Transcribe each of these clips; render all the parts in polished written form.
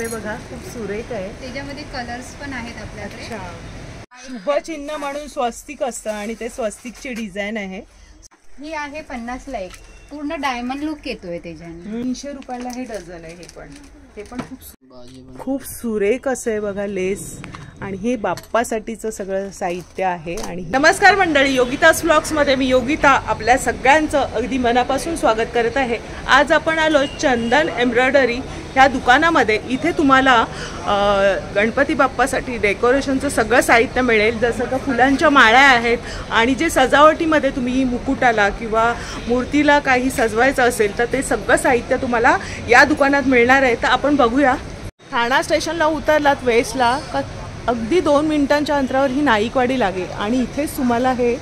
दिसते बघा, खूप सुरेख आहे. त्याच्यामध्ये कलर्स पण आहेत आपल्याकडे. शुभ चिन्ह म्हणून स्वस्तिक असतं आणि ते स्वस्तिकची डिझाईन आहे. ही आहे 50 ला एक, पूर्ण डायमंड लुक येतोय त्याच्याने. 300 रुपयाला हे डझन आहे. हे पण खूप सुरेख असं आहे बघा, लेस. आणि हे बाप्पासाठीचं सगळं साहित्य आहे. आणि नमस्कार मंडळी, योगितास व्लॉग्स मध्ये मी योगिता आपल्या सगळ्यांचं अगदी मनापासून स्वागत करत आहे. आज आपण आलो चंदन एम्ब्रॉयडरी ह्या दुकानामध्ये. इथे तुम्हाला गणपती बाप्पासाठी डेकोरेशनचं सगळं साहित्य मिळेल, जसं का फुलांच्या माळ्या आहेत आणि जे सजावटीमध्ये तुम्ही मुकुटाला किंवा मूर्तीला काही सजवायचं असेल तर ते सगळं साहित्य तुम्हाला या दुकानात मिळणार आहे. तर आपण बघूया. ठाणा स्टेशनला उतरलात वेस्टला का अगदी 2 मिनिटांच्या अंतरावर ही नाईकवाडी लागेल आणि इथेच तुम्हाला हे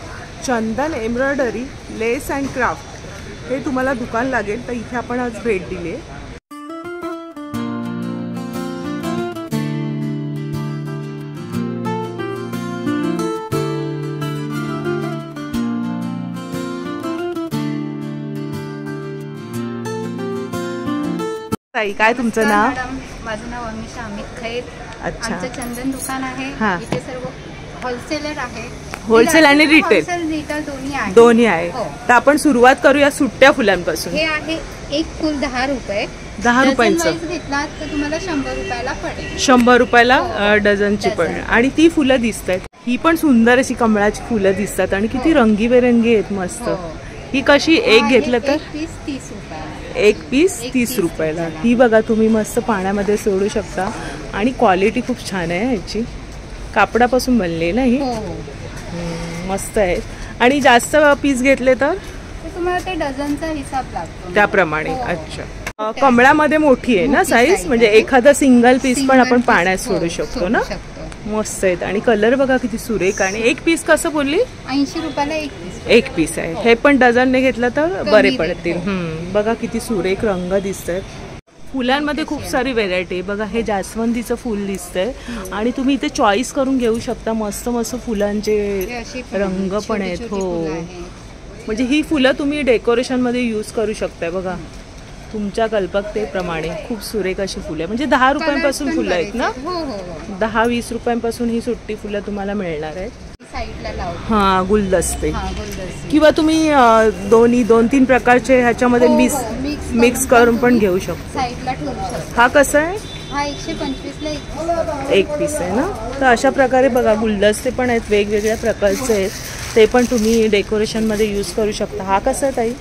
चंदन एम्ब्रॉयडरी लेस अँड क्राफ्ट हे तुम्हाला दुकान लागेल. तर इथे आपण आज भेट दिली आहे. ताई, काय तुमचं नाव? माझं नाव अमिषा अमित खैर. अच्छा. आमचं चंदन दुकान आहे. इथे सर्व होलसेलर आहे. होलसेल आणि रिटेल दोन्ही आहे. तर आपण सुरुवात करूया सुट्ट्या फुलांपासून. हे आहे एक फुल 10 रुपये. 10 रुपयांचं घेतला तर तुम्हाला 100 रुपयाला पडेल. 100 रुपयाला डझनची पडेल. आणि ती फुलं दिसत आहेत, ही पण सुंदर अशी कमळाची फुलं दिसतात आणि किती रंगीबेरंगी आहेत, मस्त. ही कशी एक घेतलं तर? एक पीस 30 रुपयाला. ही बघा तुम्ही मस्त पाण्यामध्ये सोडू शकता आणि क्वालिटी खूप छान आहे ह्याची. कापडापासून बनले ना ही. मस्त आहे. आणि जास्त पीस घेतले तर तुम्हाला ते डझनचा हिसाब लागतो त्याप्रमाणे. अच्छा. कमळामध्ये मोठी आहे ना साईज, म्हणजे एखादा सिंगल पीस पण आपण पाण्यात सोडू शकतो ना. मस्त आहेत. आणि कलर बघा किती सुरेख. आणि एक पीस कसं बोलली? 80 रुपयाला एक पीस आहे. हे पण डझनने घेतलं तर बरे पडतील. बघा किती सुरेख रंग दिसत आहेत. फुलांमध्ये खूप सारी व्हेरायटी आहे बघा. हे जास्वंदीचं फुल दिसतंय आणि तुम्ही इथे चॉईस करून घेऊ शकता. मस्त मस्त फुलांचे रंग पण आहेत. हो, म्हणजे ही फुलं तुम्ही डेकोरेशन मध्ये यूज करू शकताय बघा, तुमच्या कल्पकतेप्रमाणे. खूप सुरेख अशी फुलं, म्हणजे 10 रुपयांपासून फुलं आहेत ना. 10-20 रुपयांपासून ही सुट्टी फुलं तुम्हाला मिळणार आहेत. हा, गुलदस्ते किंवा तुम्ही दोन्ही 2-3 प्रकारचे ह्याच्यामध्ये मिक्स करून पण घेऊ शकतो. हा कसा आहे? हा 125 ला एक पीस आहे ना. तर अशा प्रकारे बघा गुलदस्ते पण आहेत, वेगवेगळ्या प्रकारचे आहेत. ते पण तुम्ही डेकोरेशन मध्ये यूज करू शकता. हा कसा आहे ताई?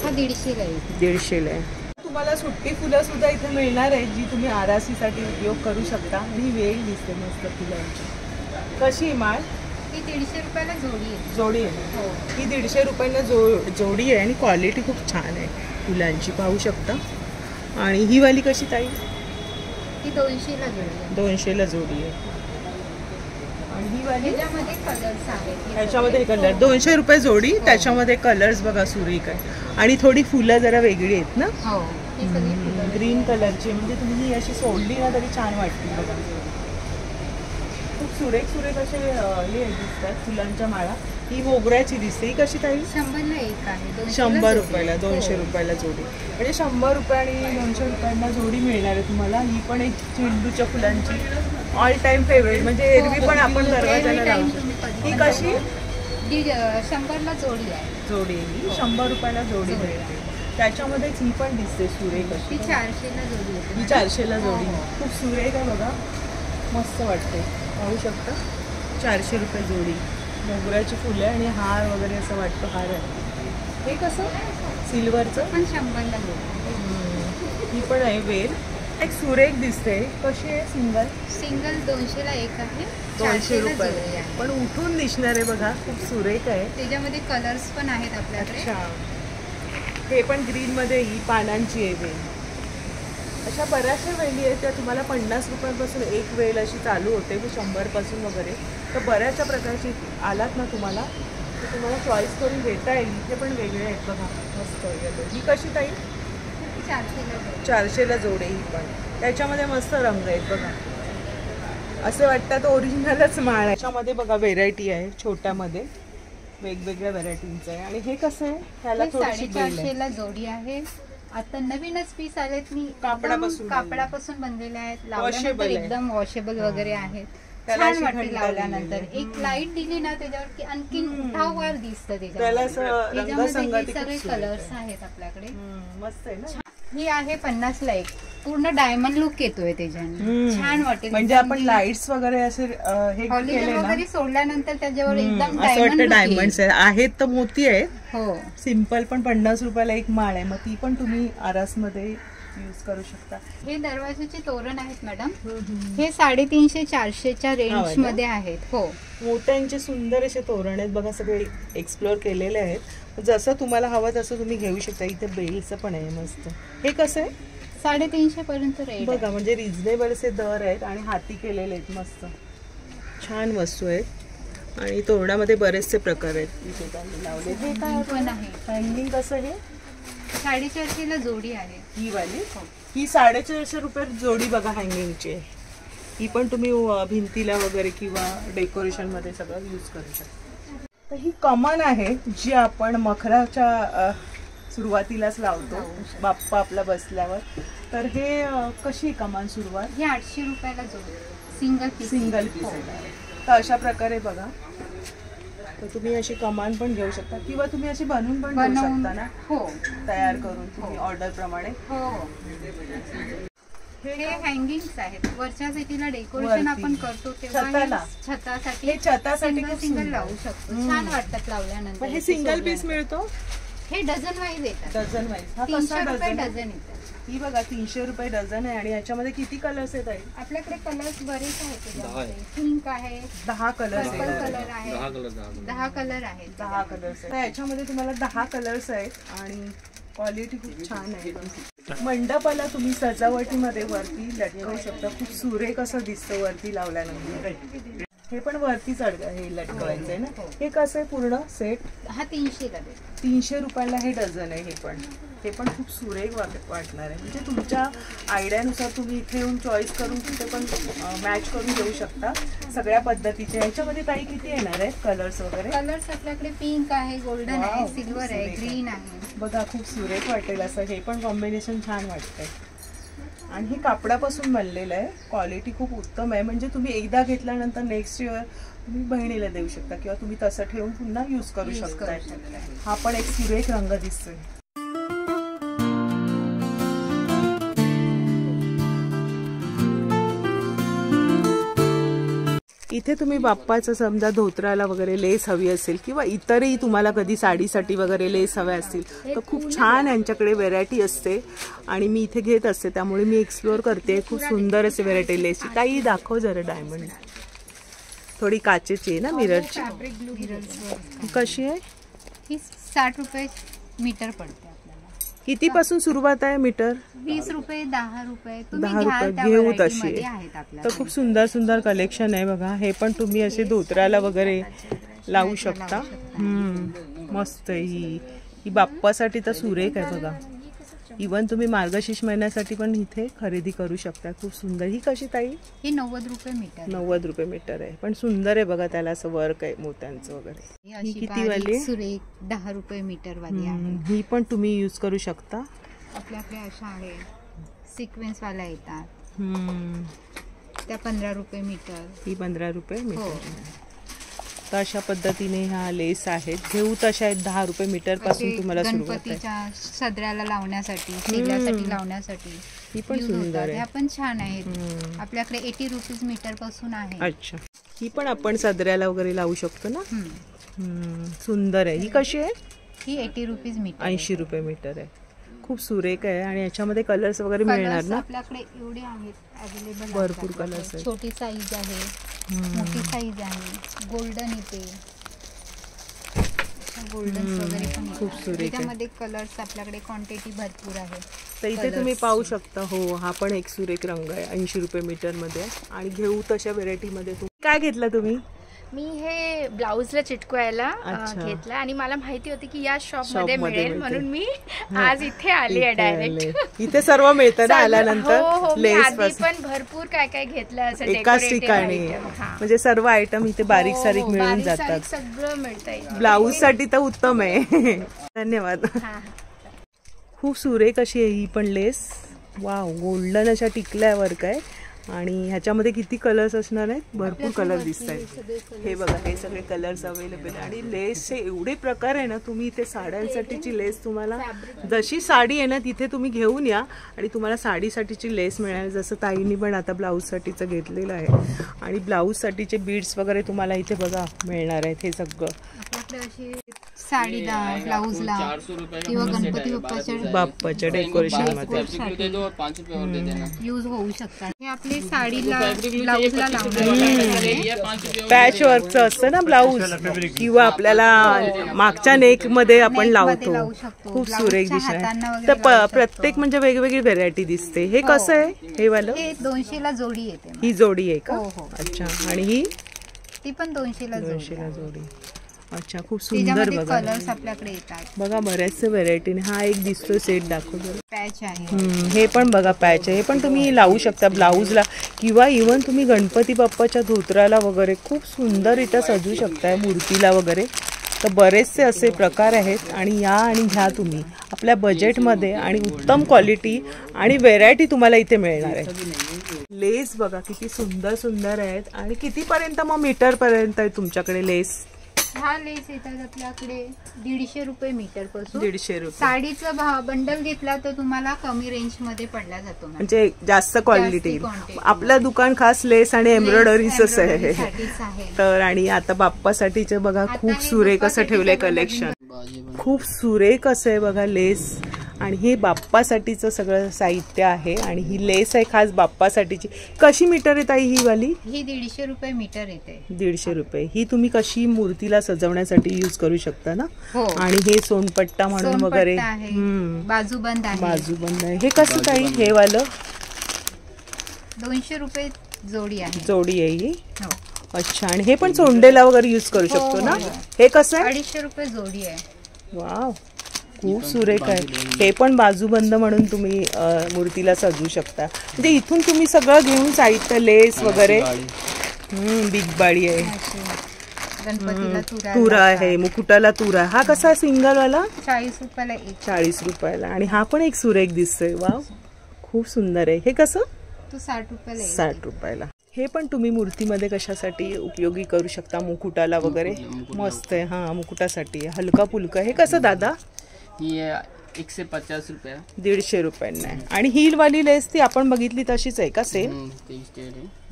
हा 150 ला आहे. तुम्हाला सुट्टी फुलं सुद्धा इथे मिळणार आहेत, जी तुम्ही आरासीसाठी उपयोग करू शकता. आणि वेळ दिसते मस्त फुलांची. कशी माळ? ही 150 रुपयाला जोडी आहे. ही 150 रुपयाला जोडी आहे आणि क्वालिटी खूप छान आहे फुलांची, पाहू शकता. आणि ही वाली कशी ताई? ही 200 ला जोडी आहे. आणि ही वाली ह्याच्यामध्ये कलर्स आहेत. ह्याच्यामध्ये कलर 200 रुपये जोडी. त्याच्यामध्ये कलर्स बघा सुरेख आहे. आणि थोडी फुलं जरा वेगळी आहेत ना. ग्रीन कलरची, म्हणजे तुम्ही अशी सोडली ना तरी छान वाटते बघा. खूप सुरेख असे हे दिसतात फुलांच्या माळा. ही मोगऱ्याची दिसते. ही कशी ताई? 100 ला एक आहे. 100 रुपयाला. 200 रुपयाला जोडी, म्हणजे 100 रुपये आणि 200 रुपयांना जोडी मिळणार आहे तुम्हाला. ही पण एक झेंडूच्या फुलांची ऑल टाइम फेवरेट, म्हणजे एरवी पण आपण दरवाजाला लावू शकतो. ही कशी? 100 ला जोडी आहे. ही 100 रुपयाला जोडी मिळते. त्याच्यामध्येच ही पण दिसते सुरेख अशी. 400 ला जोडी. ही 400 ला जोडी. खूप सुरेख आहे बघा, मस्त वाटते, पाहू शकता. 400 रुपये जोडी. मोगऱ्याची फुलं आणि हार वगैरे असं वाटतं हार आहे. हे कसं? सिल्वरचं पण 100 ला जोडी. ही पण आहे वेल. एक सुरेख दिसते. कशी आहे? सिंगल 200 ला एक आहे. 200 रुपये. पण उठून दिसणार आहे बघा, खूप सुरेख आहे. त्याच्यामध्ये कलर्स पण आहेत आपल्याकडे. अच्छा. हे पण ग्रीन मध्ये ही पानांची आहे वेल. अशा बऱ्याचशा वेली आहेत त्या तुम्हाला 50 रुपयांपासून एक वेल अशी चालू होते, 100 पासून वगैरे. तर बऱ्याचशा प्रकारची आलात ना तुम्हाला, तर तुम्हाला चॉईस करून घेता येईल. इथे पण वेगळे आहेत बघा, मस्त. ही कशी ताई? 400 ला जोडे. ही पण त्याच्यामध्ये मस्त रंग आहेत बघा, असे वाटतात ओरिजिनलच माळ आहे. त्याच्यामध्ये बघा व्हेरायटी आहे, छोट्यामध्ये वेगवेगळ्या व्हेरायटींचं आहे. आणि हे कसं आहे? ह्याला 450 ला जोडी आहे. आता नवीनच पीस आलेत. मी कापडापासून बनलेले आहेत. लावल्यानंतर एकदम वॉशेबल वगैरे आहेत. छान वाटते लावल्यानंतर. एक लाईट दिली ना त्याच्यावर की आणखी उठाववार दिसतं त्याच्यामध्ये. सगळे कलर्स आहेत आपल्याकडे. मस्त आहे ना. ही आहे 50 ला एक. पूर्ण डायमंड लुक येतोय त्याच्याने. छान वाटेल. म्हणजे आपण लाईट्स वगैरे असे हे केले ना वगैरे सोडल्यानंतर त्याच्यावर एकदम डायमंड्स आहेत तर मोती आहेत. हो सिंपल पण 50 रुपयाला एक माळ आहे. मग ती पण तुम्ही आरासमध्ये यूज करू शकता. हे दरवाजाचे तोरण आहेत मॅडम. हे 350-400च्या रेंज मध्ये आहेत. हो मोठ्यांचे सुंदर असे तोरण आहेत बघा. सगळे एक्सप्लोर केलेले आहेत. जसं तुम्हाला हवं तसं तुम्ही घेऊ शकता. इथे बेलचं पण आहे मस्त. हे कसं आहे? 350 पर्यंत रेट बघा. म्हणजे रिझनेबल असे दर आहेत आणि हाती केलेले आहेत. मस्त छान वस्तू आहेत आणि तोरणामध्ये बरेचसे प्रकार आहेत इथे लावले. हे काय पण आहे हँगिंग. कसं हे? 450 जोडी आहे ही वाली. ही 450 रुपये जोडी बघा हँगिंगची आहे. ही पण तुम्ही भिंतीला वगैरे किंवा डेकोरेशन मध्ये सगळं यूज करू शकता. तर ही कमान आहे जी आपण मखराच्या सुरुवातीलाच लावतो बाप्पा आपला बसल्यावर. तर हे कशी कमान सुरुवात? हे 800 रुपयाला जोडी. सिंगल पीस आहे. तर अशा प्रकारे बघा. तर तुम्ही अशी कमान पण घेऊ शकता किंवा तुम्ही अशी बनवून पण घेऊ शकता ना. हो तयार करून तुम्ही ऑर्डर प्रमाणे. हो हे हँगिंग्स आहेत. वरच्या साईडला डेकोरेशन आपण करतो तेव्हा छतासाठी सिंगल लावू शकतो. छान वाटतात लावल्यानंतर. हे सिंगल पीस मिळतो. हे डझन वाईज येतात. Dozen wise. हा 300 रुपये डझन येतात. ही बघा 300 रुपये डझन आहे. आणि याच्यामध्ये किती कलर्स आहेत? आपल्याकडे कलर्स बरेच आहेत. पिंक आहे. 10 कलर्स कलर आहे. 10 कलर आहेत. 10 कलर्स आहेत. याच्यामध्ये तुम्हाला 10 कलर्स आहेत आणि क्वालिटी खूप छान आहे. मंडपाला तुम्ही सजावटीमध्ये वरती लटकवू शकता. खूप सुरेख असं दिसतं वरती लावल्यानंतर. हे पण वरती हे लटकवायचं आहे ना. हे कसं आहे पूर्ण सेट? हा 300 300 रुपयाला हे डझन आहे. हे पण खूप सुरेख वाटणार आहे. म्हणजे तुमच्या आयडियानुसार तुम्ही इथे येऊन चॉईस करून तिथे पण मॅच करून घेऊ शकता सगळ्या पद्धतीचे. याच्यामध्ये काही किती येणार आहेत कलर्स वगैरे? कलर्स आपल्याकडे पिंक आहे, गोल्डन आहे, सिल्वर आहे, ग्रीन आहे. बघा खूप सुरेख वाटेल असं. हे पण कॉम्बिनेशन छान वाटतंय. आणि हे कापडापासून बनलेलं आहे. क्वालिटी खूप उत्तम आहे. म्हणजे तुम्ही एकदा घेतल्यानंतर नेक्स्ट इयर तुम्ही बहिणीला देऊ शकता किंवा तुम्ही तसं ठेवून पुन्हा यूज करू शकता. हा पण एक सुरेख रंग दिसतोय. इथे तुम्ही बाप्पाचं समजा धोत्राला वगैरे लेस हवी असेल किंवा इतरही तुम्हाला कधी साडीसाठी वगैरे लेस हव्या असतील तर खूप छान यांच्याकडे व्हेरायटी असते आणि मी इथे घेत असते. त्यामुळे मी एक्सप्लोर करते. खूप सुंदर असे व्हेरायटी लेसची. ताई दाखव जरा. डायमंड थोडी काचेची आहे ना, मिररची. कशी आहे? ही 60 रुपये मीटर पडते. किती पासून सुरुवात आहे मीटर? 20 रुपये, 10 रुपये. 10 रुपये घेऊ तशी. तर खूप सुंदर सुंदर कलेक्शन आहे बघा. हे पण तुम्ही असे धोत्राला वगैरे लावू शकता. मस्त. ही बाप्पासाठी तर सुरेख आहे बघा. इवन तुम्ही मार्गशीर्ष महिन्यासाठी पण इथे खरेदी करू शकता. खूप सुंदर. ही कशी ताई? ही 90 रुपये मीटर. 90 रुपये मीटर आहे. पण सुंदर आहे बघा. त्याला असं वर्क आहे मोत्यांचं वगैरे. ही किती वाली? सुरेख 10 रुपये मीटर वाली आहे. ही पण तुम्ही यूज करू शकता. आपल्याकडे अशा आहे सिक्वेन्स वाला येतात. त्या 15 रुपये मीटर. ही 15 रुपये मीटर. तर अशा पद्धतीने ह्या लेस आहेत. घेऊ तशा आहेत. 10 रुपये मीटर पासून तुम्हाला सुरुवात आहे. गणपतीच्या सदऱ्याला लावण्यासाठी, शेल्यासाठी लावण्यासाठी ही पण सुंदर आहे. ह्या पण छान आहेत. आपल्याकडे 80 रुपीज मीटर पासून आहे. अच्छा. ही पण आपण सदऱ्याला वगैरे लावू शकतो ना. सुंदर आहे. ही कशी आहे? ही 80 रुपीज मीटर. 80 रुपये मीटर आहे. खूप सुरेख आहे. आणि याच्यामध्ये कलर्स वगैरे मिळणार ना? आपल्याकडे एवढे आहेत अवेलेबल. भरपूर कलर्स आहेत. छोटी साईज आहे, मोठी साईज आहे, गोल्डन येते. गोल्डन वगैरे पण खूप सुरेख. त्यामध्ये कलर्स आपल्याकडे क्वांटिटी भरपूर आहे. तर इथे तुम्ही पाहू शकता. हो, हा पण एक सुरेख रंग आहे. 80 रुपये मीटर मध्ये. आणि घेऊ तशा व्हेरायटी मध्ये. काय घेतलं तुम्ही? मी हे ब्लाऊजला चिटकवायला घेतला आणि मला माहिती होती की या शॉप मध्ये मिळेल म्हणून मी आज इथे आली आहे डायरेक्ट. इथे सर्व मिळतं ना आल्यानंतर. आधी पण भरपूर काय काय घेतलं असं एकाच ठिकाणी. म्हणजे सर्व आयटम इथे बारीक सारीक मिळून जातात. सगळं मिळतंय. ब्लाऊज साठी तर उत्तम आहे. धन्यवाद. खूप सुरेख अशी आहे ही पण लेस. वाव, गोल्डन अशा टिकल्या वर्क आहे आणि ह्याच्यामध्ये किती कलर्स असणार आहेत, भरपूर कलर दिसत आहेत. हे बघा, हे सगळे कलर्स अवेलेबल आहे. आणि लेसचे एवढे प्रकार आहे ना, तुम्ही इथे साड्यांसाठीची लेस तुम्हाला जशी साडी आहे ना तिथे तुम्ही घेऊन या आणि तुम्हाला साडीसाठीची लेस मिळणार. जसं ताईंनी पण आता ब्लाऊजसाठीचं घेतलेलं आहे आणि ब्लाऊजसाठीचे बीड्स वगैरे तुम्हाला इथे बघा मिळणार आहेत. हे सगळं साडीला, ब्लाऊजला किंवा गणपती बाप्पाच्या डेकोरेशन मध्ये यूज होऊ शकतात. हे आपले साडीला, ब्लाऊजला पॅच वर्कचं असतं ना ब्लाऊज, किंवा आपल्याला मागच्या नेक मध्ये आपण लावतो. खूप सुरेख दिसणार. तर प्रत्येक म्हणजे वेगवेगळी व्हेरायटी दिसते. हे कसं आहे हे वालं? 200 ला जोडी येते. ही जोडी आहे का? अच्छा. आणि ही ती पण 200 ला जोडी. अच्छा, खूप सुंदर. बघा कलर्स आपल्याकडे येतात बघा, बऱ्याचशा व्हेरायटीने. हा एक दिसतो सेट, दाखवतो. पॅच आहे. हे पण बघा पॅच आहे. हे पण तुम्ही लावू शकता ब्लाऊजला किंवा इव्हन तुम्ही गणपती बाप्पाच्या धोत्राला वगैरे खूप सुंदर इथं सजू शकताय, मूर्तीला वगैरे. तर बरेचसे असे प्रकार आहेत आणि या आणि घ्या तुम्ही आपल्या बजेटमध्ये आणि उत्तम क्वालिटी आणि व्हेरायटी तुम्हाला इथे मिळणार आहे. लेस बघा किती सुंदर सुंदर आहेत. आणि कितीपर्यंत मग मीटरपर्यंत आहे तुमच्याकडे लेस? हा लेस येतात आपल्याकडे 150 रुपये मीटर पासून. 150 रुपये. साडीचा बंडल घेतला तर तुम्हाला कमी रेंज मध्ये पडला जातो, म्हणजे जास्त क्वालिटी. आपलं दुकान खास लेस आणि एम्ब्रॉयडरीच आहे. तर आणि आता बाप्पासाठीचे बघा खूप सुरेख असं ठेवलंय कलेक्शन. खूप सुरेख असं आहे बघा लेस. आणि हे बाप्पासाठीचं सगळं साहित्य आहे आणि ही लेस आहे खास बाप्पासाठीची. कशी मीटर आहे ताई ही वाली? ही 150 रुपये मीटर येते. 150 रुपये. ही तुम्ही कशी मूर्तीला सजवण्यासाठी यूज करू शकता ना. आणि हे सोनपट्टा म्हणून वगैरे बाजूबंद आहे. बाजूबंद आहे. हे कसं ताई हे वालं? 200 रुपये जोडी आहे. जोडी आहे ही. अच्छा. आणि हे पण सोंडेला वगैरे यूज करू शकतो ना. हे कसं आहे? 250 रुपये जोडी आहे. वाव, खूप सुरेख आहे. हे पण बाजूबंद म्हणून तुम्ही मूर्तीला सजवू शकता. म्हणजे इथून तुम्ही सगळं घेऊन साहित्य, लेस वगैरे. बिग बाडी आहे. गणपतीला तुरा आहे, मुकुटाला तुरा. हा कसा सिंगल वाला? 40 रुपयाला. 40 रुपयाला. आणि हा पण एक सुरेख दिसतोय. वाव, खूप सुंदर आहे. हे कसं? तो 60 रुपयाला. 60 रुपयाला. हे पण तुम्ही मूर्तीमध्ये कशासाठी उपयोगी करू शकता, मुकुटाला वगैरे. मस्त आहे. हा, मुकुटासाठी हलका फुलका. हे कसं दादा? ही 150 रुपये. 150 रुपयांना. आणि हील वाली लेस ती आपण बघितली तशीच आहे का? सेम.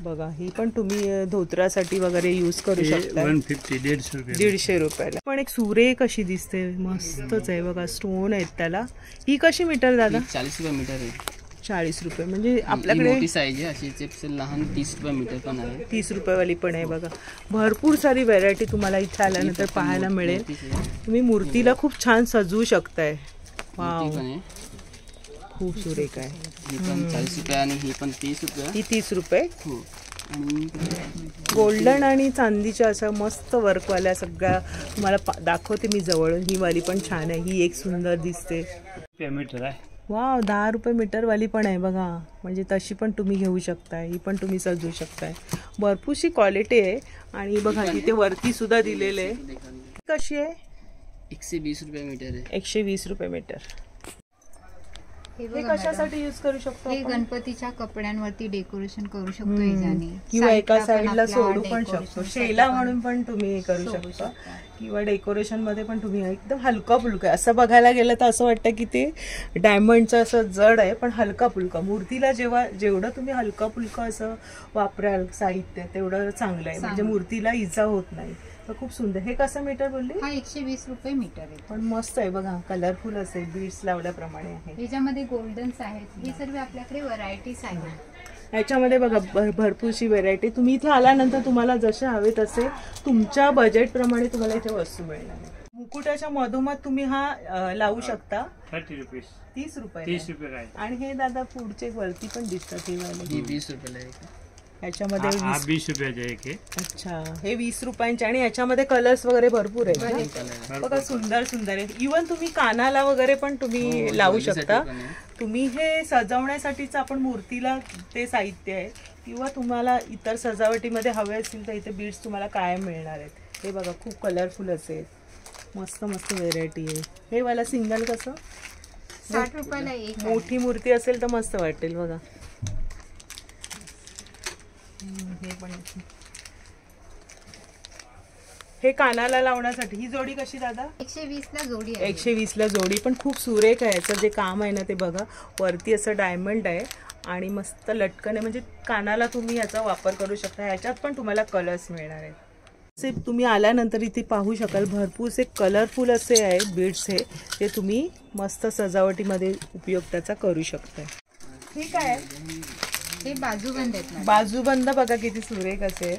बघा, ही पण तुम्ही धोत्रासाठी वगैरे यूज करू शकता. 150 रुपयाला. पण एक सुरेख अशी दिसते, मस्तच आहे बघा. स्टोन आहेत त्याला. ही कशी मीटर दादा? 40 रुपये मीटर आहे. 40 रुपये. म्हणजे आपल्याकडे मोठी साईज आहे अशी. चिप्स लहान 30 रुपये मीटर पण आहे. 30 रुपयेवाली पण आहे बघा. भरपूर सारी व्हेरायटी तुम्हाला इथे आल्यानंतर पाहायला मिळेल. तुम्ही मूर्तीला खूप छान सजवू शकताय. वाव, खूप सुरेख आहे. ही पण 40 रुपये आणि ही पण 30 रुपये. ही 30 रुपये. आणि गोल्डन आणि चांदीच्या अशा मस्त वर्कवाल्या सगळ्या तुम्हाला दाखवते मी जवळून. ही वाली पण छान आहे. ही एक सुंदर दिसते. मीटर आहे. वाव, 10 रुपये मीटरवाली पण आहे बघा. म्हणजे तशी पण तुम्ही घेऊ शकताय. ही पण तुम्ही सजवू शकताय. भरपूरशी क्वालिटी आहे. आणि बघा तिथे वरती सुद्धा दिलेले आहे. कशी आहे? 120 रुपये मीटर आहे. 120 रुपये मीटर. हे कशासाठी यूज करू शकतो? हे गणपतीच्या कपड्यांवरती डेकोरेशन करू शकतो याने. किंवा एका साईडला सोडू पण शकतो. शेला म्हणून पण तुम्ही हे करू शकता. किंवा डेकोरेशन मध्ये पण तुम्ही एकदम हलका फुलका. असं बघायला गेलं तर असं वाटतं की ते डायमंडचं असं जड आहे, पण हलका फुलका. मूर्तीला जेवढं तुम्ही हलका फुलका असं वापराल साहित्य तेवढं चांगलं आहे. म्हणजे मूर्तीला इजा होत नाही. तर खूप सुंदर. हे कसं मीटर बोलले? हा 120 रुपये मीटर आहे. पण मस्त आहे बघा. कलरफुल असेल, बीड्स लावल्याप्रमाणे आहे. याच्यामध्ये गोल्डन्स आहेत. हे सर्व आपल्याकडे व्हरायटीज आहेत. याच्यामध्ये बघा भरपूरशी व्हेरायटी. तुम्ही इथे आल्यानंतर तुम्हाला जसे हवे तसे तुमच्या बजेटप्रमाणे तुम्हाला इथे वस्तू मिळणार. मुकुटाच्या मधोमध तुम्ही हा लावू शकता. 30 रुपये. आणि हे दादा पुढचे वरती पण दिसतात. हे वाले 20 रुपयाला. याच्यामध्ये 20 रुपयाचे. अच्छा, हे 20 रुपयांचे. आणि याच्यामध्ये कलर्स वगैरे भरपूर आहेत बघा. सुंदर सुंदर आहे. इव्हन तुम्ही कानाला वगैरे पण तुम्ही लावू शकता. तुम्ही हे सजवण्यासाठीच आपण मूर्तीला ते साहित्य आहे. किंवा तुम्हाला इतर सजावटीमध्ये हवे असतील तर इथे बीड्स तुम्हाला कायम मिळणार आहेत. हे बघा खूप कलरफुल असेल. मस्त मस्त व्हेरायटी आहे. हे वाला सिंगल कसं? 60 रुपयाला एक आहे. मोठी मूर्ती असेल तर मस्त वाटेल बघा. हे पण हे कानाला लावण्यासाठी ही जोडी कशी दादा? 120 ला जोडी आहे. 120 ला जोडी, पण खूप सुरेख आहे. याचं जे काम आहे ना ते बघा, वरती असं डायमंड आहे आणि मस्त लटकन आहे, म्हणजे कानाला तुम्ही याचा वापर करू शकता. ह्याच्यात पण तुम्हाला कलर्स मिळणार आहेत. असे तुम्ही आल्यानंतर इथे पाहू शकाल भरपूर से कलरफुल असे आहेत बीड्स, हे ते तुम्ही मस्त सजावटीमध्ये उपयोग त्याचा करू शकता. ठीक आहे. हे बाजूबंद आहेत. बाजूबंद बघा किती सुरेख असे,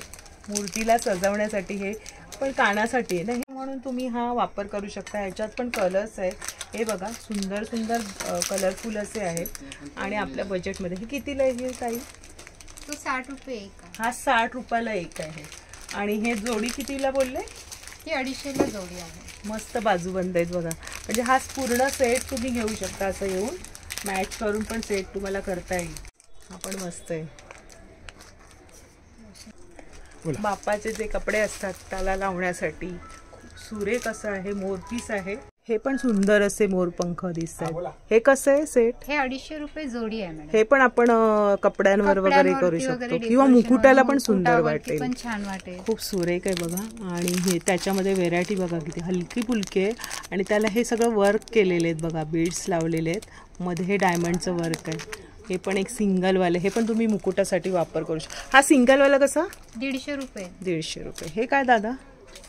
मूर्तीला सजवण्यासाठी हे पण कानासाठी आहे ना, म्हणून तुम्ही हा वापर करू शकता. ह्याच्यात पण कलर्स आहेत. हे बघा सुंदर सुंदर कलरफुल असे आहेत आणि आपल्या बजेटमध्ये. हे कितीला आहे ताई? तो 60 रुपये एक आहे. हा 60 रुपयाला एक आहे. आणि हे जोडी कितीला बोलले? ती 250 ला जोडी आहे. मस्त बाजूबंद आहेत बघा, म्हणजे हा पूर्ण सेट तुम्ही घेऊ शकता. असं येऊन मॅच करून पण सेट तुम्हाला करता येईल. हा पण मस्त आहे. बाप्पाचे जे कपडे असतात त्याला लावण्यासाठी खूप सुरेख असं आहे. मोरपीस आहे. हे पण सुंदर असे मोरपंख दिसतात. हे कसं आहे सेट? हे 250 रुपये जोडी आहे मॅडम. हे पण आपण कपड्यांवर वगैरे करू शकतो किंवा मुकुटाला पण सुंदर वाटेल. पण छान वाटेल. खूप सुरेख आहे बघा. आणि हे त्याच्यामध्ये व्हेरायटी बघा किती हलकी फुलकी आहे आणि त्याला हे सगळं वर्क केलेले आहेत बघा, बीड्स लावलेले आहेत. मध्ये हे डायमंडचं वर्क आहे. हे पण एक सिंगलवाले, हे पण तुम्ही मुकुटासाठी वापर करू शकता. हा सिंगलवाला कसा? 150 रुपये. 150 रुपये. हे काय दादा?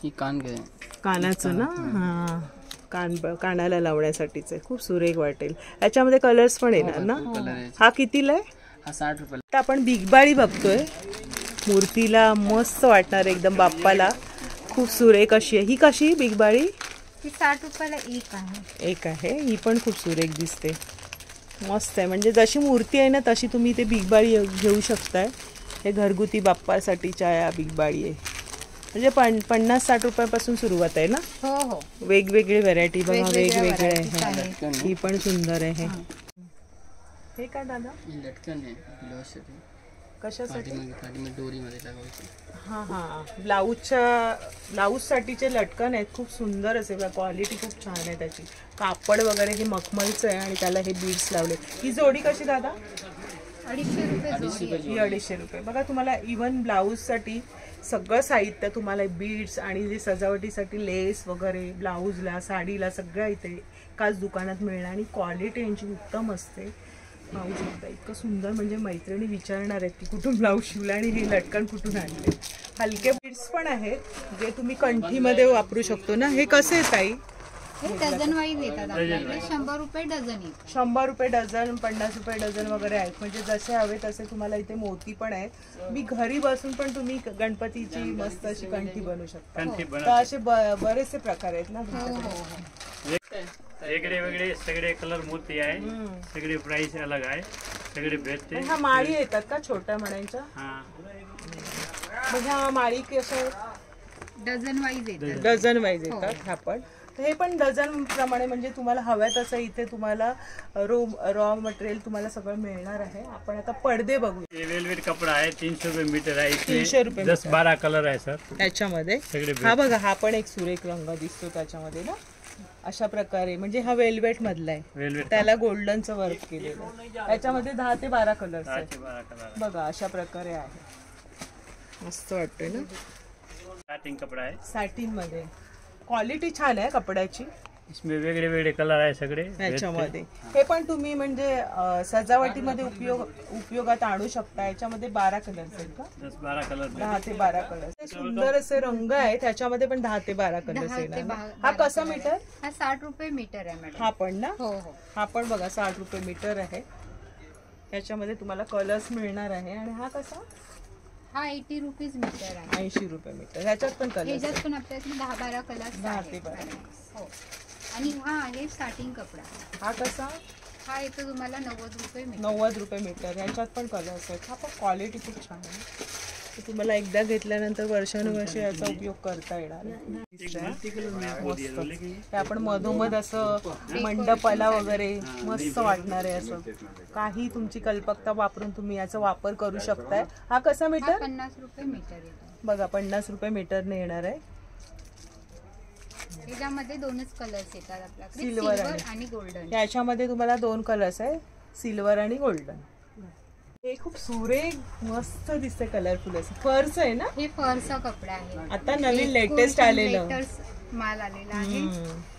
ही कानाचं ना? हा, कानाला लावण्यासाठीच आहे. खूप सुरेख वाटेल. याच्यामध्ये कलर्स पण येणार ना? हा कितीला आहे? हा 60 रुपयाला. आता आपण बिगबाळी बघतोय. मूर्तीला मस्त वाटणार एकदम बाप्पाला. खूप सुरेख अशी आहे. ही कशी बिगबाळी? ती 60 रुपयाला एक आहे. एक आहे. ही पण खूप सुरेख दिसते. मस्त आहे. म्हणजे जशी मूर्ती आहे ना तशी तुम्ही ते बिगबाळी घेऊ शकताय. हे घरगुती बाप्पासाठीच्या या बिगबाळी आहे. म्हणजे 50-60 रुपयापासून सुरुवात आहे ना? हो हो. वेगवेगळे व्हरायटी बघा, वेगवेगळे आहे. ही पण सुंदर आहे. हे काय दादा? लटकन आहे. कशासाठी? दोरीमध्ये टाकायचं. हां हां, ब्लाऊज साठीचे लटकन आहेत. खूप सुंदर असे, क्वालिटी खूप छान आहे त्याची. कापड वगैरे हे मखमलचं आहे आणि त्याला हे बीड्स लावले. ही जोडी कशी दादा? 250 रुपये. ही 250 रुपये. बघा तुम्हाला इव्हन ब्लाऊजसाठी सगळं साहित्य तुम्हाला बीड्स आणि जे सजावटीसाठी लेस वगैरे ब्लाऊजला साडीला सगळं इथे एकाच दुकानात मिळणार आणि क्वालिटी यांची उत्तम असते. पाहू शकता इतकं सुंदर, म्हणजे मैत्रिणी विचारणार आहेत की कुठून ब्लाऊज शिवला आणि हे लटकन कुठून आणले. हलके बीड्स पण आहेत जे तुम्ही कंठीमध्ये वापरू शकतो ना. हे कसे आहे ताई? हे डझन वाईज येतात आपल्याकडे. 100 रुपये डझन येतात. 100 रुपये डझन, 50 रुपये डझन वगैरे आहेत. म्हणजे जसे हवे तसे तुम्हाला इथे मोती पण आहेत. मी घरी बसून पण तुम्ही गणपतीची मस्त अशी कंठी बनवू शकता. तर असे बरेचसे प्रकार आहेत ना तुमच्याकडे. वेगळे वेगळे सगळे कलर मूर्ती आहे. सगळे प्राइस अलग आहे. सगळे भेटते. ह्या माळी येतात का छोट्या मण्यांच्या? मग ह्या माळी कशा? डझन वाईज येतात. डझन वाईज येतात ह्या पण. हे पण डझन प्रमाणे, म्हणजे तुम्हाला हव्या तसं इथे तुम्हाला रॉ मटेरियल तुम्हाला सगळं मिळणार आहे. आपण आता पडदे बघू. वेलवेट कपडा आहे. 300 रुपये मीटर आहे. 300 रुपये. 10-12 कलर आहे सर त्याच्यामध्ये. हा बघा, हा पण एक सुरेख रंग दिसतो त्याच्यामध्ये ना. अशा प्रकारे, म्हणजे हा वेलवेट मधला आहे. त्याला गोल्डनचं वर्क केलेलं आहे. त्याच्यामध्ये 10 ते 12 कलर्स आहेत बघा. अशा प्रकारे आहे. मस्त वाटतंय ना. सॅटिन कपडा आहे. सॅटिन मध्ये क्वालिटी छान आहे कपड्याची. इसमें वेगळे वेगळे कलर आहे सगळे याच्यामध्ये. हे पण तुम्ही म्हणजे सजावटीमध्ये उपयोगात आणू शकता. याच्यामध्ये 12 कलर्स आहेत का? 10-12 कलर. 10 ते 12 कलर्स. सुंदर असे रंग आहेत. त्याच्यामध्ये पण 10 ते 12 कलर्स येणार. हा कसा मीटर? हा 60 रुपये मीटर आहे मॅडम. हा पण ना? हो हो. हा पण बघा 60 रुपये मीटर आहे. याच्यामध्ये तुम्हाला कलर्स मिळणार आहे. आणि हा कसा? हा 80 रुपीज मीटर आहे. 80 रुपये मीटर. ह्याच्यात पण कलर. ह्याच्यात पण आपल्याकडे 10-12 कलर्स 10 ते 12. हो. आणि हा आहे सॅटिन कपडा. हा कसा? हा येतो तुम्हाला 90 रुपये मीटर. 90 रुपये मीटर. ह्याच्यात पण कलर्स आहेत. हा पण क्वालिटी खूप छान आहे. तुम्हाला एकदा घेतल्यानंतर वर्षानुवर्ष याचा उपयोग करता येणार. मस्त. आपण मधोमध असं मंडपाला वगैरे मस्त वाटणार आहे. असं काही तुमची कल्पकता वापरून तुम्ही याचा वापर करू शकताय. हा कसा मीटर? 50 रुपये मीटर येतो बघा. 50 रुपये मीटरने येणार आहे. त्याच्यामध्ये दोनच कलर्स येतात आपल्याकडे, सिल्वर सिल्वर आणि गोल्डन. याच्यामध्ये तुम्हाला 2 कलर्स आहे, सिल्वर आणि गोल्डन. हे खूप सुरेख मस्त दिसते, कलरफुल असं. फर्स आहे ना, हे फरचा कपडा आहे, आता नवीन लेटेस्ट आलेलं माल आलेला आहे.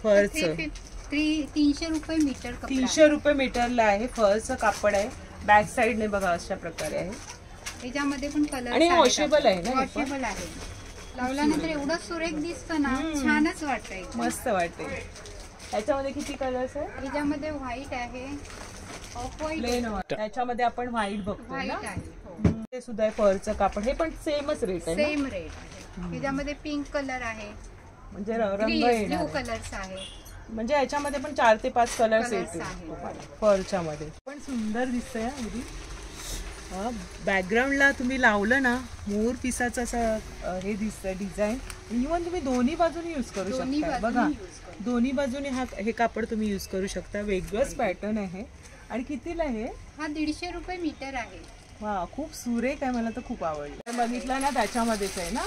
फर्स 300 रुपये मीटर कपडा. 300 रुपये मीटरला आहे. फर्सचं कापड आहे. बॅक साईडने बघा अशा प्रकारे आहे. त्याच्यामध्ये पण कलर आणि वॉशेबल आहे ना, वॉशेबल आहे. लावल्यानंतर एवढं सुरेख दिसतं ना, छानच वाटतंय, मस्त वाटते. याच्यामध्ये किती कलर्स आहे? त्याच्यामध्ये व्हाईट आहे, ऑफ व्हाईट, प्लेन. याच्यामध्ये आपण व्हाईट बघतो व्हाईट ना, आहे. हो. ते सुद्धा आहे फरचं कापड. हे पण सेमच रेट आहे ना? सेम रेट आहे. त्याच्यामध्ये पिंक कलर आहे, म्हणजे रंग ब्लू येणार कलर्स आहे. म्हणजे याच्यामध्ये पण 4 ते 5 कलर्स Colours येतील फरच्या मध्ये. पण सुंदर दिसतंय अगदी. बॅकग्राऊंडला तुम्ही लावलं ना मोर पिसाचं असं हे दिसतंय डिझाईन. इव्हन तुम्ही दोन्ही बाजूने यूज करू शकता. बघा दोन्ही बाजूने हे कापड तुम्ही यूज करू शकता. वेगळंच पॅटर्न आहे. आणि कितीला आहे? हा 150 रुपये मीटर आहे. वा, खूप सुरेख आहे. मला तर खूप आवडलं. बघितलं ना त्याच्यामध्येच आहे ना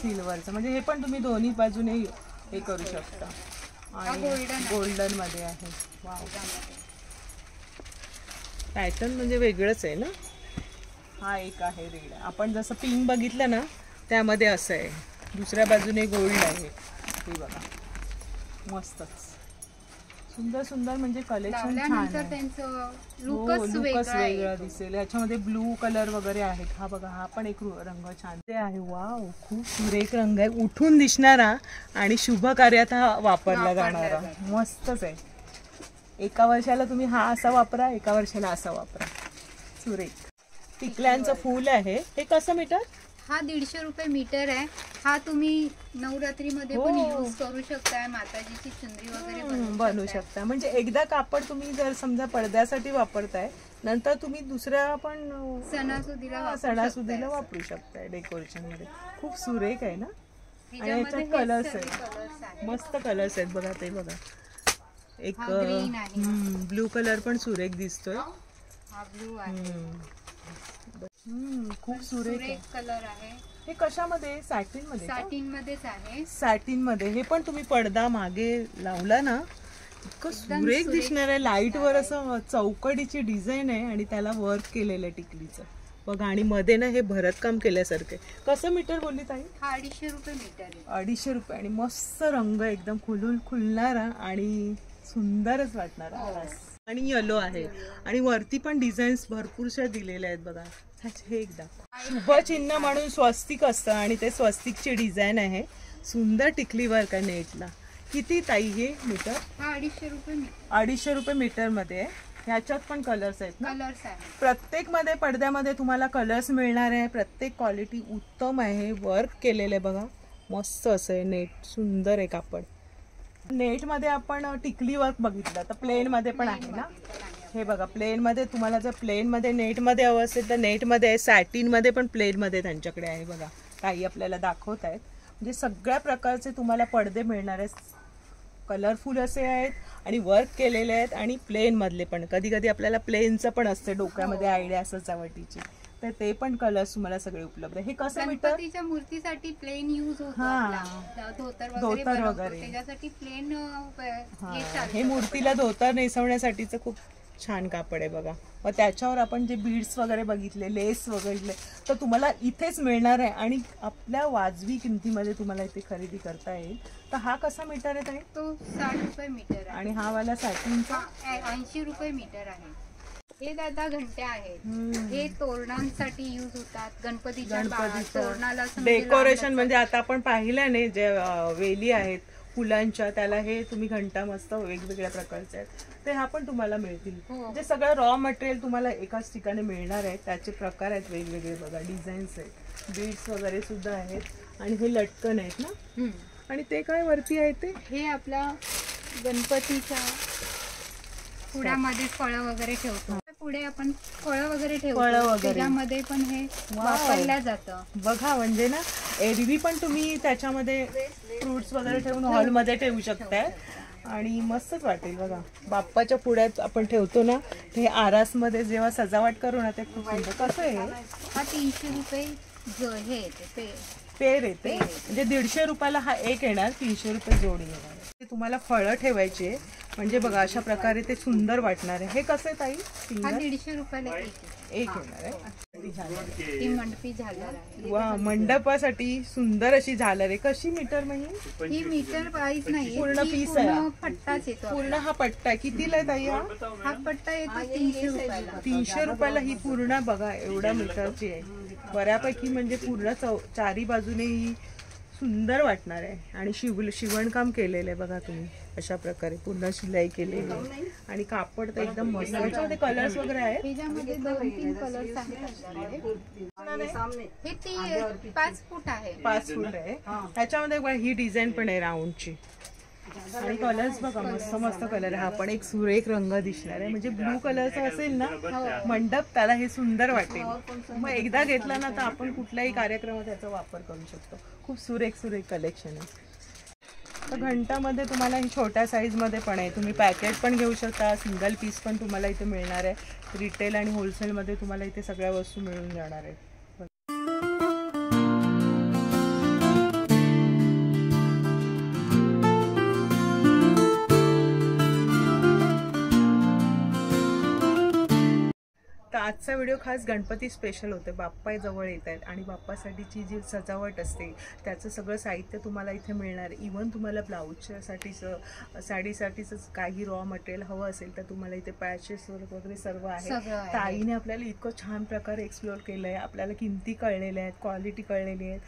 सिल्वरचं. म्हणजे हे पण तुम्ही दोन्ही बाजूने हे करू शकता. आणि गोल्डन मध्ये आहे. वाव, पॅटर्न म्हणजे वेगळंच आहे ना. हा एक आहे रेड. आपण जसं पिंक बघितलं ना त्यामध्ये असं आहे. दुसऱ्या बाजूने गोल्ड आहे. हे बघा मस्तच सुंदर सुंदर म्हणजे कलेक्शन छान आहे. त्यांचं लुकच वेगळा दिसेल. याच्यामध्ये ब्लू कलर वगैरे आहेत. हा बघा हा पण एक रंग छान ते आहे. वाव, खूप सुरेख रंग आहे. उठून दिसणारा आणि शुभ कार्यात हा वापरला जाणारा. मस्तच आहे. एका वर्षाला तुम्ही हा असा वापरा, एका वर्षाला असा वापरा. सुरेख. टिकल्यांचं फूल आहे. हे कसं मीटर? हा 150 रुपये मीटर आहे. हा तुम्ही नवरात्रीमध्ये पण यूज करू शकता. माताजीची चुनरी वगैरे बनवू शकता. म्हणजे एकदा कापड तुम्ही जर समजा पडद्यासाठी वापरताय, नंतर तुम्ही दुसऱ्या पण सणासुदीला वापरू शकताय डेकोरेशन मध्ये. खूप सुरेख आहे ना. आणि याच्यात कलर्स आहेत, मस्त कलर्स आहेत. बघा ते बघा, एक ब्लू कलर पण सुरेख दिसतोय. हा ब्लू आहे. खूप सुरेख कलर आहे. हे कशामध्ये? सॅटिन मध्ये. सॅटिन मध्येच आहे. सॅटिन मध्ये. हे पण तुम्ही पडदा मागे लावला ना इतकं सुरेख दिसणार आहे. लाईट वर असं चौकटीची डिझाईन आहे आणि त्याला वर्क केलेलं आहे टिकलीचं बघा. आणि मध्ये ना हे भरतकाम केल्यासारखं. कसं मीटर बोलली ताई? 250 रुपये मीटर आहे. 250 रुपये. आणि मस्त रंग एकदम खुलणारा आणि सुंदरच वाटणारा. आणि येलो आहे. आणि वरती पण डिझाईन्स भरपूरशा दिलेल्या आहेत बघा. हे एकदा शुभ चिन्ह म्हणून स्वस्तिक असतं आणि ते स्वस्तिकची डिझाईन आहे. सुंदर टिकली वर्क आहे नेटला. किती ताई हे मीटर? 250 रुपये मीटर. 250 रुपये मीटर मध्ये आहे. ह्याच्यात पण कलर्स आहेत ना. कलर्स आहे. प्रत्येक मध्ये पडद्यामध्ये तुम्हाला कलर्स मिळणार आहे. प्रत्येक क्वालिटी उत्तम आहे. वर्क केलेलं आहे बघा. मस्त असं आहे. नेट सुंदर आहे कापड. नेट मध्ये आपण टिकली वर्क बघितलं तर प्लेन मध्ये पण आहे ना. हे बघा प्लेन मध्ये तुम्हाला जर प्लेन मध्ये नेट मध्ये हवं असेल तर नेट मध्ये आहे. सॅटिन मध्ये पण प्लेन मध्ये त्यांच्याकडे आहे बघा. काही आपल्याला दाखवत आहेत. म्हणजे सगळ्या प्रकारचे तुम्हाला पडदे मिळणार आहेत. कलरफुल असे आहेत आणि वर्क केलेले आहेत. आणि प्लेन मधले पण. कधी कधी आपल्याला प्लेनचं पण असते डोक्यामध्ये आयडिया असं सजावटीची, तर ते पण कलर्स तुम्हाला सगळे उपलब्ध. हे कसं मीटर? गणपतीच्या मूर्तीसाठी प्लेन यूज होतो. धोतर वगैरे त्याच्यासाठी प्लेन. हे मूर्तीला धोतर नेसवण्यासाठीचं खूप छान कापड आहे बघा. मग त्याच्यावर आपण जे बीड्स वगैरे बघितले, लेस वगैरे, तर तुम्हाला इथेच मिळणार आहे आणि आपल्या वाजवी किमतीमध्ये तुम्हाला इथे खरेदी करता येईल. तर हा कसा मीटर आहे? तो 60 रुपये मीटर आहे. आणि हा वाला सॅटिनचा 80 रुपये मीटर आहे. हे दादा घंट्या आहेत. हे तोरणांसाठी यूज होतात. गणपतीच्या तोरणाला डेकोरेशन. म्हणजे आता आपण पाहिलं नाही जे वेली आहेत फुलांच्या, त्याला हे तुम्ही घंटा मस्त वेगवेगळ्या प्रकारचे आहेत. ते हा पण तुम्हाला मिळतील. म्हणजे सगळं रॉ मटेरियल तुम्हाला एकाच ठिकाणी मिळणार आहे. त्याचे प्रकार आहेत वेगवेगळे बघा. डिझाईन्स आहेत, बीड्स वगैरे सुद्धा आहेत. आणि हे लटकन आहेत ना. आणि ते काय वरती आहे ते? हे आपल्या गणपतीच्या पुढ्यामध्ये फळं वगैरे ठेवतो. पुढे आपण फळं वगैरे ठेवतो. त्याच्यामध्ये पण हे वापरल्या जातं बघा. म्हणजे ना एरवी पण तुम्ही त्याच्यामध्ये फ्रुट्स वगैरे ठेवून हॉलमध्ये ठेवू शकताय आणि मस्तच वाटेल बघा. बाप्पाच्या पुढ्यात आपण ठेवतो ना, हे आरासमध्ये जेव्हा सजावट करू ना ते खूप सुंदर. कसं आहे? हा 300 रुपये हे येते. पेर येते म्हणजे 150 रुपयाला हा एक येणार, 300 रुपये जोडी येणार. तुम्हाला फळं ठेवायचे म्हणजे बघा अशा प्रकारे ते सुंदर वाटणार आहे. हे कसं आहे ताई? हा 150 रुपयाला एक येणार आहे. ही मंडपी झालर आहे. वा, मंडपासाठी सुंदर अशी झालर आहे. कशी मीटर म्हणजे? ही मीटर प्राइस नाही, पूर्ण पीस आहे, पट्टाच येतो. पूर्ण हा पट्टा आहे. कितीला आहे ताई हा पट्टा येतो 300 रुपयाला. 300 रुपयाला ही पूर्ण बघा एवढ्या मीटरची आहे. बऱ्यापैकी म्हणजे पूर्ण चारी बाजूने ही सुंदर वाटणार आहे. आणि शिवणकाम केलेलं आहे बघा तुम्ही अशा प्रकारे पूर्ण शिलाई केलेली आहे. आणि कापड तर एकदम मस्त. याच्यामध्ये कलर्स वगैरे आहेत. त्याच्यामध्ये 2-3 कलर्स आहेत. हे 5 फूट आहे. 5 फूट आहे. ह्याच्यामध्ये बघा ही डिझाईन पण आहे राऊंडची. आणि कलर्स बघा मस्त मस्त कलर. हा पण एक सुरेख रंग दिसणार आहे. म्हणजे ब्लू कलरचा असेल ना मंडप त्याला हे सुंदर वाटेल. मग एकदा घेतला ना तर आपण कुठल्याही कार्यक्रमात त्याचा वापर करू शकतो. खूप सुरेख सुरेख कलेक्शन आहे. तर घंटामध्ये तुम्हाला ही छोट्या साईजमध्ये पण आहे. तुम्ही पॅकेट पण घेऊ शकता, सिंगल पीस पण तुम्हाला इथे मिळणार आहे. रिटेल आणि होलसेलमध्ये तुम्हाला इथे सगळ्या वस्तू मिळून जाणार आहेत. तर आजचा व्हिडिओ खास गणपती स्पेशल होते. बाप्पा जवळ येत आहेत आणि बाप्पासाठीची जी सजावट असते त्याचं सगळं साहित्य तुम्हाला इथे मिळणार. इव्हन तुम्हाला ब्लाऊजसाठीचं, साडीसाठीचं काही रॉ मटेरियल हवं असेल तर तुम्हाला इथे पॅचेस वगैरे सर्व आहे. ताईने आपल्याला इतकं छान प्रकारे एक्सप्लोअर केलं आहे. आपल्याला किमती कळलेल्या आहेत, क्वालिटी कळलेली आहेत.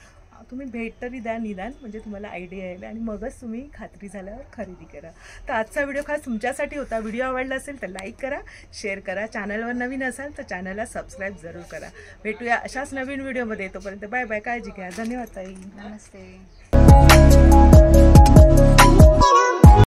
तुम्ही भेट तरी द्या निदान, म्हणजे तुम्हाला आयडिया येईल आणि मगच तुम्ही खात्री झाल्यावर खरेदी करा. तर आजचा व्हिडिओ खास तुमच्यासाठी होता. व्हिडिओ आवडला असेल तर लाईक करा, शेअर करा. चॅनलवर नवीन असाल तर चॅनलला सबस्क्राईब जरूर करा. भेटूया अशाच नवीन व्हिडिओमध्ये. तोपर्यंत बाय बाय, काळजी घ्या. धन्यवाद ताई. नमस्ते.